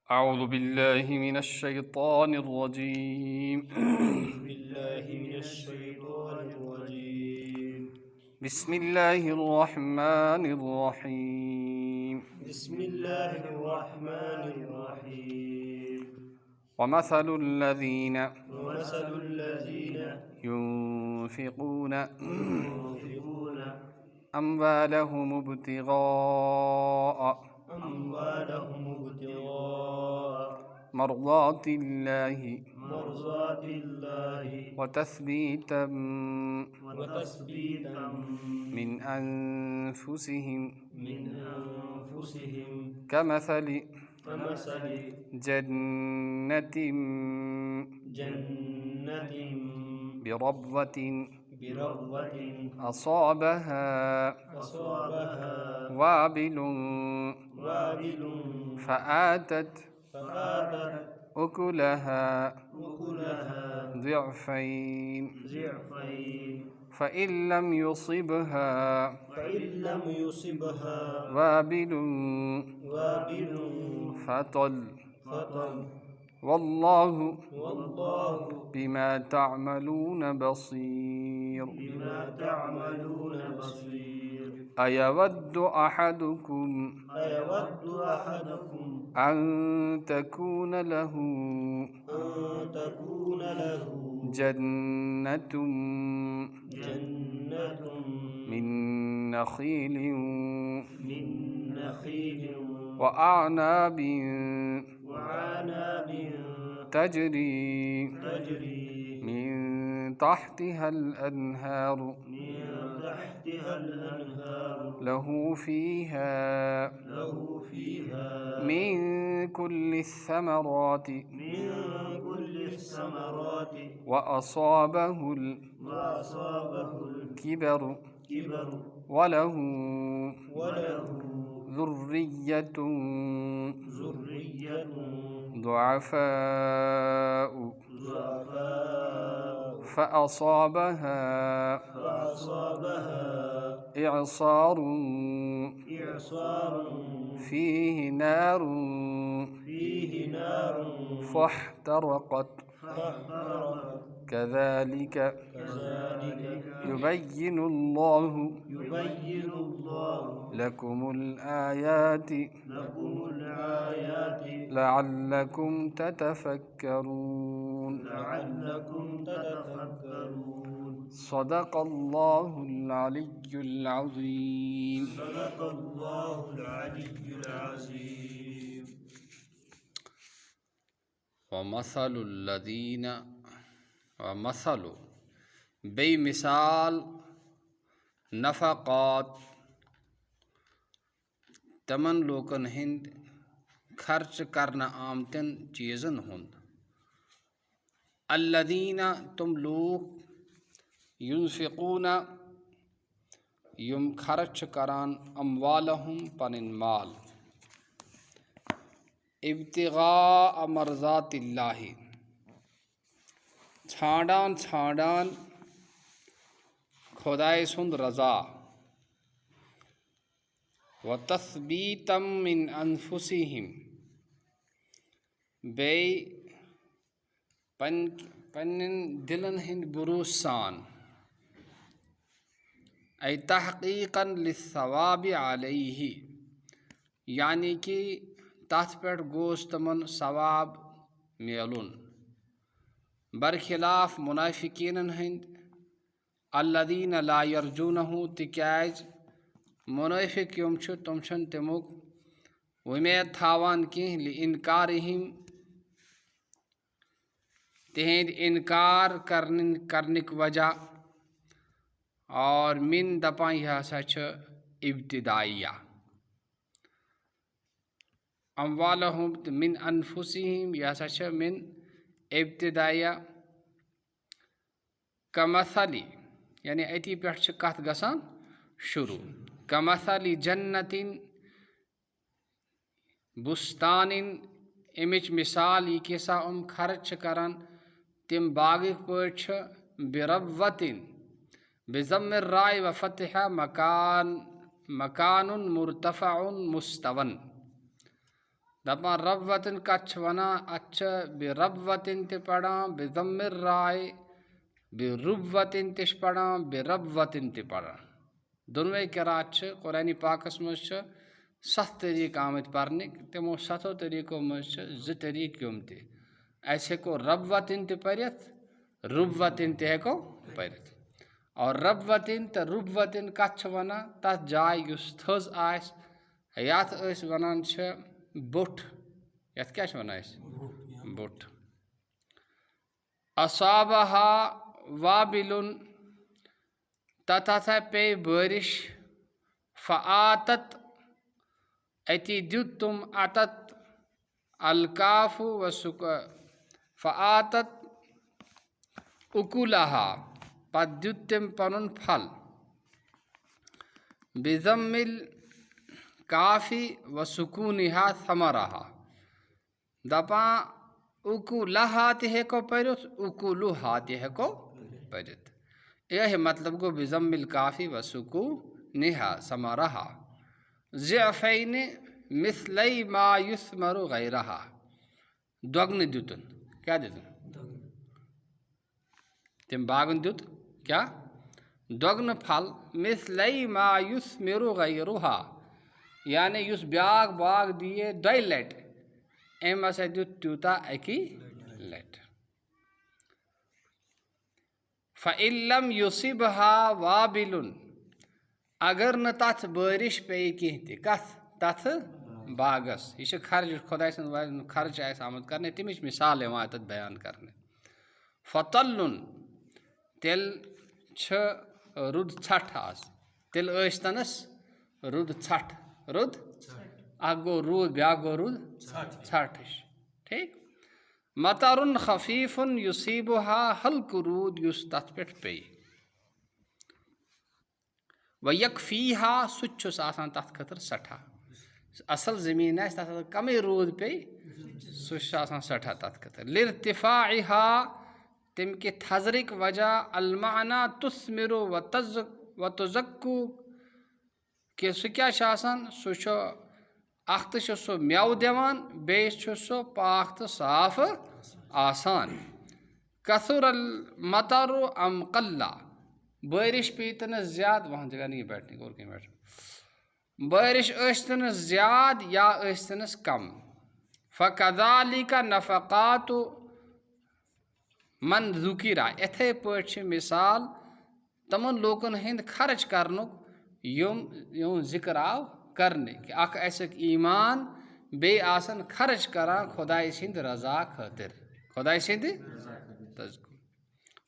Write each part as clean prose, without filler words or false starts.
أعوذ بالله من الشيطان الرجيم بسم الله الرحمن الرحيم ومثل الذين ينفقون أموالهم ابتغاء مرضات الله وتثبيتا من أنفسهم كمثل جنة بربوة أصابها وابل فآتت أكلها ضعفين فإن لم يصبها وابل فطل والله بما تعملون بصير أيود أحدكم أن تكون له جنة من نخيل وأعناب تجري من تحتها الأنهار له فيها من كل الثمرات وأصابه الكبر وله ذرية ضعفاء فأصابها إعصار فيه نار فاحترقت كذلك يبين الله لكم الآيات لعلكم تتفكرون صدق الله العلي العظيم. ومثل الذين ومثل بے مثال نفقات تمن لوکن ہند خرچ کرنا آمتن چیزن ہند الذین تم لوگ ينفقون یم خرچ کران اموالہم پنن مال ابتغاء مرضات اللہ ژھانڈان خدائے سند رضا وتثبیتا من انفسہم بیٚیہِ پننن دلن ہند بروس سان ای تحقیقا للثواب علیہ یعنی کہ تتھ پٮ۪ٹھ گوس تمن ثواب میلن برخلاف منافقینن ہند الذین لا یرجونہ تکیاز منافق یم چھِ تم چھن تمیُک وۄمید تھاوان کینٛہہ لِانکارہم تہند انکار کرنٕکۍ وجہ اور من دپان یہِ ہسا چھِ ابتدائیہ اموالہم تہٕ من انفسہم یہِ ہسا چھِ من ابتدائیہ کمثلی یعنی اتی پٮ۪ٹھ چھِ کتھ گژھان شروع کمثلی جنتن بُستانن امِچ مثال یہِ کیسا خرچ چھِ کران تِم باغٕکۍ پٲٹھۍ چھِ بربوتن بضم الراء وفتحہ مکان مرتفع مستون दपान रबवतिन कच्छ वना अच्छा बेरबवतिन ते पढ़ा बेजम्मिर राय बेरुबवतिन तिश पढ़ा बेरबवतिन ते पढ़ा दोनों किरात कुरानी पाकस मज 7 तरीक आमत पढ़ने तमो 7 तरीकों मज 2 तरीक यम ते ऐसे को रबवतिन ते पढ़ित रुबवतिन ते को पढ़ित और रबवतिन तो रुबवतिन कच्छ वना तथ जाय युस थज आस यात ऐस वनान छ बोट यथ क्या वना बोट असाबहा वाबिलुन तथा पे बारिश फ़आतत अति द्युत तुम अतत अलकाफु वसुक फ़आतत उकुलहा पद्युत्तम पनुन फल बिजम्मिल काफ़ी वसुकूनिहा समरहा दपा उकुलहा ते को पढ़ित उकुलुहा ते को पढ़ित यह मतलब को बिजम्मिल काफ़ी वसुकूनिहा समरहा ज़िअफ़ैन मिस्लई मा युस्मरु गैरहा द्वग्न द्युतन क्या द्युतन तिम बागन द्युत क्या द्वग्न फल मिस्लई मा युस्मरु गैरुहा यानी युस ब्याग बाग दिए 2 लट एम से द्युत त्यूता एकी लट फ़इल्लम युसिबहा वाबिलुन अगर न तथ बारिश पे कह कथ तथ बागस यह खर्च खुदा खर्च आमद करने तमिच मिसाल तथ बयान करने फ़तल्लुन तेल रुद छठ आज तेल तनस रुद छठ रुद गो रूद ब्या गो रुद छठ ठीक मतरुन खफीफुन युसीबुहा हल्क रूद युस तथ पे पे वयकफीहा सुच्छुस आसान तथ खतर सठा असल ज़मीन है तथ कमे रूद पे सुश आसान सठा तथ खतर लिर्तिफाइहा तिम के थजरिक वजह अलमाना तुस्मिरु व तुज़क्कु के सु क्या आसान सु अख तो मेव दिवान बेस सो पाक तो साफ आसान कसुर मतरु अम कल्ला बारिश पीतन ज्यादा वहाँ जगह नहीं बैठने और कहीं बैठ बारिश अस्तन ज्यादा या अस्तन कम फ़कज़ालिका नफ़क़ातु मन ज़ुकिरा इथे पे मिसाल तमन लोगन हिंद खर्च करनुक यूं जिक्र आव करने कि अख ऐसे ईमान बे आसन खर्च करा खुदाई सिंध रजा खातिर खुदाई सिंध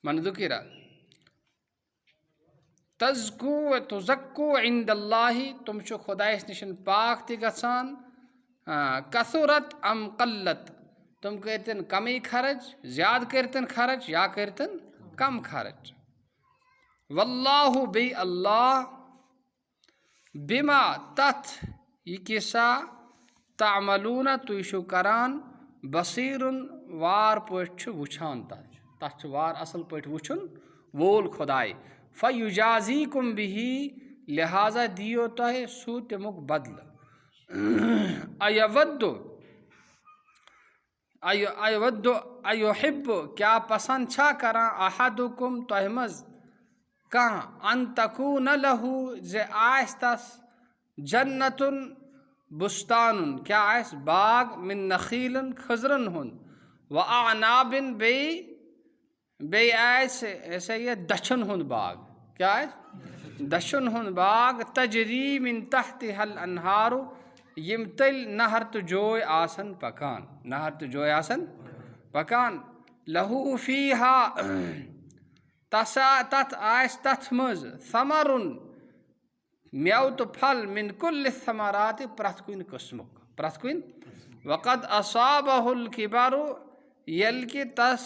मन ज़ुकिरा तज़्कु व तुज़क्कु इंदल्लाहि तुम छो खुदाइस निशन पाक ति गसान कसुरत अम कल्लत तुम करतन कमी खर्च ज्यादा करतन खर्च या करतन कम खर्च वल्लाहु बे अल्लाह बिमा तथ ये किसा तामलूना तुयशु करान बसीरुन वार पठ वुछान तथ वार असल पठ वुछुन वोल खुदाई फ़युजाज़ीकुम बिही लिहाजा दियो तहे सू तमुक बदल अयवद्दु अयुहिब्बु क्या पसंद छा करा अहदुकुम तहमज कहाँ अन तकून लहू जे आयस तस जन्नतुन बुस्तानुन क्या आयस बाग मिन नखीलन खजरन हुन व आनाबिन बे ऐसे ऐसे ये दशन हुन बाग क्या है दशन हुन बाग तजरी मिन तहति हल अनहारु यमतल नहर तो जोय आसन पकान नहर तो जोय आसन पकान लहू फीहा तसा तथ आयस तथ मज समरुन म्याव तो फल मिन कुल समरात प्रथकुन कस्मुक प्रथकुन वक़द असाबहुल किबारु यल के तस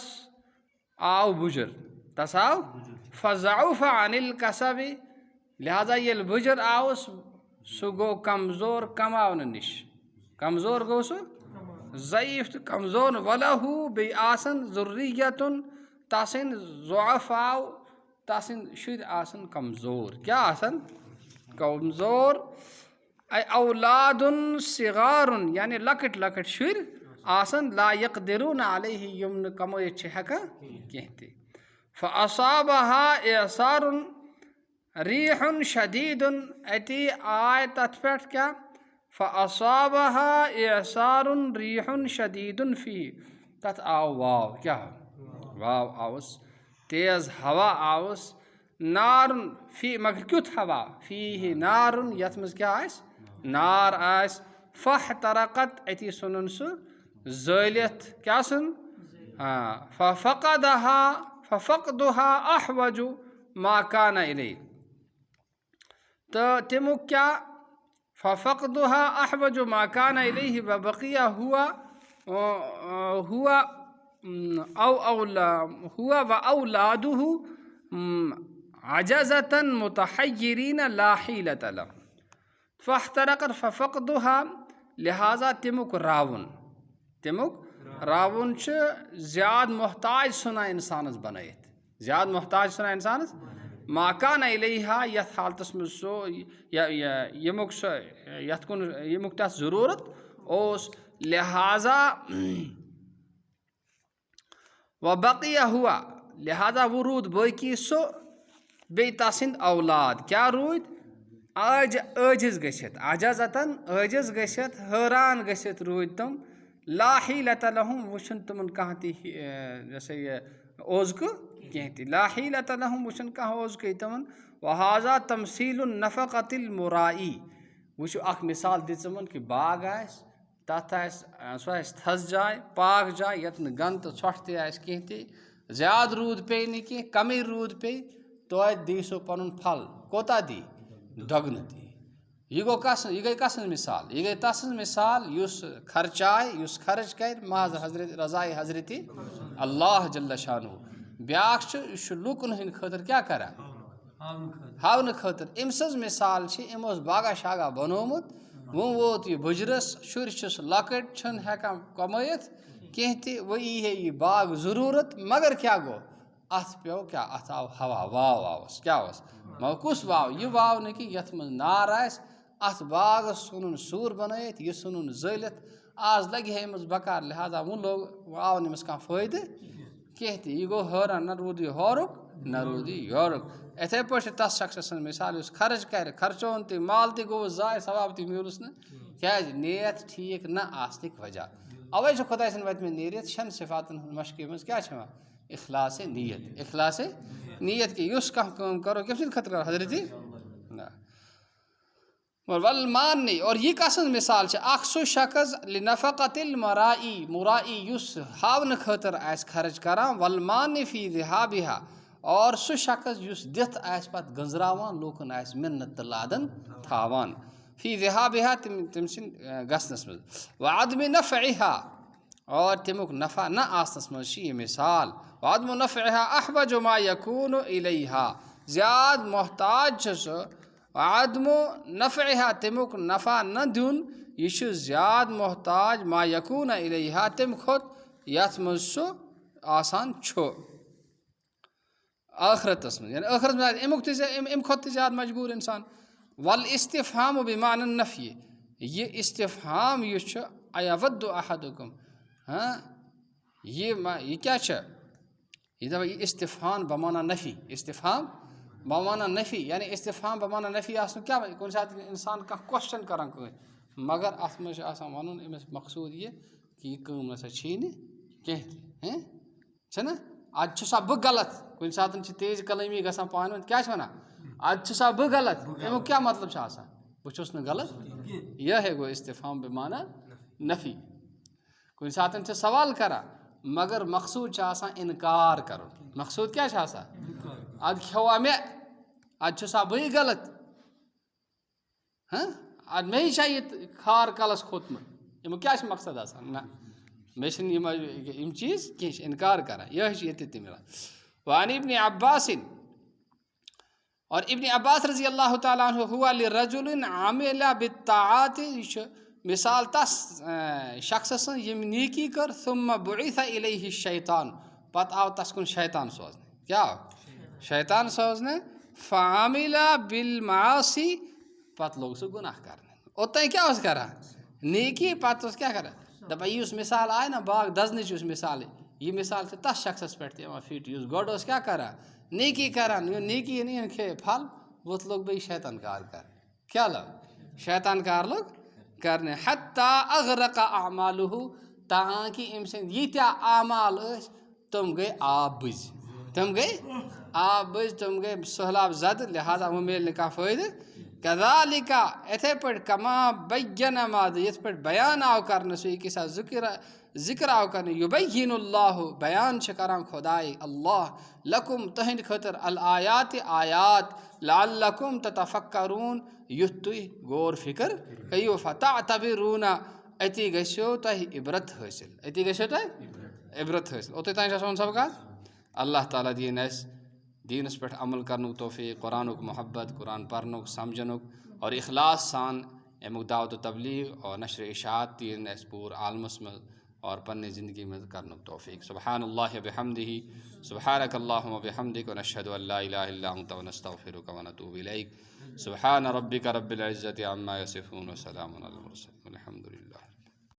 आव बुजर तसाव फ़ज़ाउफ़ अनिल कसबी लिहाजा ये बुजर आओ सु गो कमज़ोर कमावन निश कमज़ोर गो सु ज़ईफ़ कमज़ोर वलहू बे आसन ज़ुर्रियतुन तासिन ज़ुअफ़ाव तासिन शुद्ध आसन कमज़ोर क्या आसन कमज़ोर औलादुन सिगारुन यानी लकट लकट शुर आसन ला यक़दिरून अलैहि यम न कमयित छ हेकान कहीं ते फ़असाबहा इसारुन रीहुन शदीदुन अति आय तथ पेट क्या फ़असाबहा इसारुन रीहुन शदीदुन फी तथ आओ वाव क्या वाव आवस तेज हवा आवस नारुन फी मगर क्युत हवा फी नारुन यथ मज क्या आस नार आस फ़हतरक़त अति सुनन सु ज़लियत क्या सुन हाँ फ़फ़क़दुहा अहवजु मा काना इलैहि तो तमुक क्या फ़फ़क़दुहा अहवजु मा काना इलैहि व बक़िया हुआ व औलादुहु अजज़तन मुतहय्यरीन ला हीलत लहुम फ़हतरक़त फ़फ़क़दुहा लिहाजा तमुक रावुन ज़्याद मोहताज सुना इंसानस बनैत ज़्याद मोहताज सुना इंसानस माकान इलैहा यथ हालतस में सो यमुक यथ कुन यमुक तस ज़रूरत ओस लिहाजा व बक़िया हुआ लिहाजा वो रूद बाकी सो बे तसिंद औलाद क्या रूद आजिज़ गछित अजाज़तन आजिज़ गछित हैरान गछित रूद तम ला हीलत लहुम वुछन तमन कहाँ ती जैसे ये ओज़क कहती ला हीलत लहुम वुछन कहाँ ओज़क तमन वहाजा तमसीलुन नफ़क़तिल मुराई वुछ अख मिसाल दिचमन कि बाग आस तथ आस सो आस थस जाय पाक जाय यतन गंत छठ ते आस कहती ज़्याद रूद पे नहीं कि कमी रूद पे तो दी सो पनुन फल कोता दी दगन दी यह गो यह गई कसन मिसाल यह गई तसन मिसाल युस खर्चाय युस खर्च कर महज हजरत रज़ाए हजरत अल्लाह जल्ल शानु ब्याख लुकन हंद खतर क्या करा हावन खतर अमसज मिसाल अमोस बागा शागा बनोमुत वो वोत यह बुजरस शुर लकट छन हेकान कमयित कह वो है यह बाग ज़रूरत मगर क्या गो अथ पे क्या अथ आव हवा वाव आवस क्या आवस मगर कुस वाव यह वाव न कि यथ मज नार आस अथ बाग सुन सूर बनैत यह सुन ज़लित आज लगे है अमस बकार लिहाजा वो लोग आव नमस कह फ़ायद कहते यह गो हैरान न रूद यह हौरुक न रूद यौरुक इथे पे तस शख्स मिसाल खर्च कर खर्चोन ते माल ते गो जाय सवाब ते मिलुस न क्या नियत ठीक न आस्तिक वजह अवे खुदा सन वत में नीयत शन सिफातन मशक मज क्या इखलास नीयत के युस कह करो किस खतर हजरत वल माननी और ये कसन मिसाल अक्सु शख्स लिनफ़क़तिल मुराई युस हावन खतर आस खर्च करान वल माननी फी ज़िहाबिहा और सु शख्स युस दिथ आस पत गंजरावान लोकन आस मिन्नत लादन थावान फी ज़िहाबिहा तम सिन गसनस मज व अदम नफ़इहा और तमुक नफ़ा न आसनस मज ये मिसाल व अदम नफ़इहा अहवज मा यकून इलैहा ज़्याद मोहताज आदमो नफ़हा तमुक नफ़ा न दुन यह ज़्याद मोहताज मा यकून इलैहा तम खुद यथ मज सो आसान छो आखरतस में यानी आखरत में अमुक अम खुद ज़्यादा मजबूर इंसान वल इस्तिफ़हाम बिमान नफ़ी ये इस्तिफ़हाम यह अयवद्दु अहदुकुम हाँ ये क्या ये दफ़ा ये इस्तिफ़हाम बमाना नफ़ी इस्तिफ़हाम बमाना नफ़ी यानी इस्तिफ़हाम बमाना नफ़ी आसन क्या कुछ इंसान का क्वेश्चन करान मगर अत में वन अमिस मकसूद ये कि यह कम ना छी कह ना आज सा बह गलत कुछ सात तेज कलमी ग पान क्या वन आज सा बह गलत अमुक क्या मतलब बहुस न गलत यह है गो इस्तिफ़हाम बमाना नफ़ी कुछ सात सवाल करा मगर मकसूद इनकार करो मकसूद क्या अद खवा मे अद सा बह गलत हाँ अद मे ये खार कलस खोतमुत अमुक क्या मकसद ना मे चीज़ कह इनकार करा यह तमिल वान इब्न अब्बासिन और इब्न अब्बास रज़ी अल्लाह ताला अन्हु हुआ लिरजुलिन आमिला बित्ताआत मिसाल तस शख्स यम नेकी कर सुम्मा बुइसा इलैहि शैतान पत आव तस कुन शैतान सोजने क्या शैतान सोजने फामिला बिल मासी पत लोग सो गुनाह करने ओतन क्या करा नेकी पत क्या करा दपा यह मिसाल आए ना बाग दजन मिसाल यह मिसाल तथ शख्स पे फिट गोड क्या करा नेकी करान नेकी नहीं खे फल वो लोग भाई शैतान कार कर क्या लोग शैतान कार लोग करने हत्ता अगरका अमालुहु ताकि अम सद यीत्या आमाल तुम गए आब बुझ तुम गए आब बुझ तुम गए सहलाब जद लिहाजा वो मिल का फ़ायदे कज़ालिका इथे पे कमा बैन माद ये पे बयान आव कर सो कि जिक्र आव कर युबय्यिनुल्लाहु बयान करान खुदाई अल्लाह लकुम तहद खतर अल आयात आयात लअल्लकुम ततफक्करून युथ तुह गौर फिक्र कयो फतअतबिरूना अति गो तह इबरत हासिल अति गो तह इबरत हासिल ओत तान सब कत अल्लाह ताला दीन दीनस पे अमल करनुक तौफीक कुरानुक मोहब्बत कुरान पढ़नुक समझनुक और इखलास सान अमुक दावत तबलीग और नशर इशात तीन पूर आलमस में और पन्ने ज़िंदगी में करनुक तौफीक सुब्हानल्लाह व बिहम्दिही सुब्हानक अल्लाहुम्मा व बिहम्दिक व नशहदु अल्ला इलाहा इल्ला अंत व नस्तगफिरुका व नतूबु इलैक सुब्हान रब्बिका रब्बिल इज़्ज़ति अम्मा यसिफून व सलामुन अलल मुरसलीन वल्हम्दुलिल्लाह।